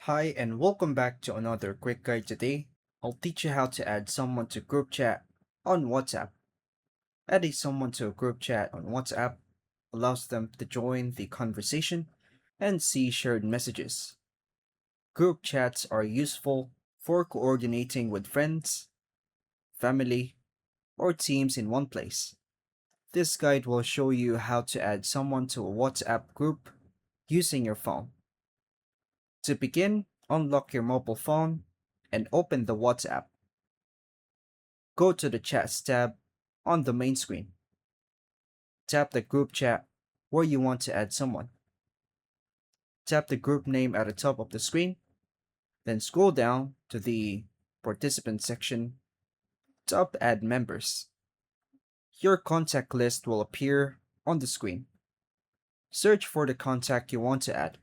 Hi and welcome back to another quick guide. Today, I'll teach you how to add someone to group chat on WhatsApp. Adding someone to a group chat on WhatsApp allows them to join the conversation and see shared messages. Group chats are useful for coordinating with friends, family, or teams in one place. This guide will show you how to add someone to a WhatsApp group using your phone. To begin, unlock your mobile phone and open the WhatsApp. Go to the Chats tab on the main screen. Tap the group chat where you want to add someone. Tap the group name at the top of the screen, then scroll down to the participant section. Tap Add Members. Your contact list will appear on the screen. Search for the contact you want to add.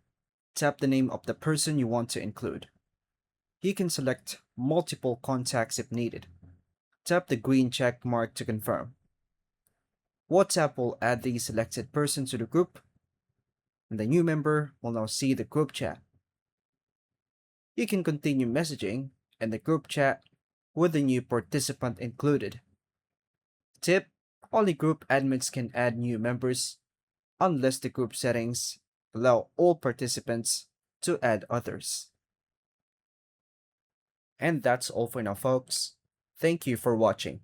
Tap the name of the person you want to include. You can select multiple contacts if needed. Tap the green check mark to confirm. WhatsApp will add the selected person to the group, and the new member will now see the group chat. You can continue messaging in the group chat with the new participant included. Tip: only group admins can add new members unless the group settings allow all participants to add others. And that's all for now, folks. Thank you for watching.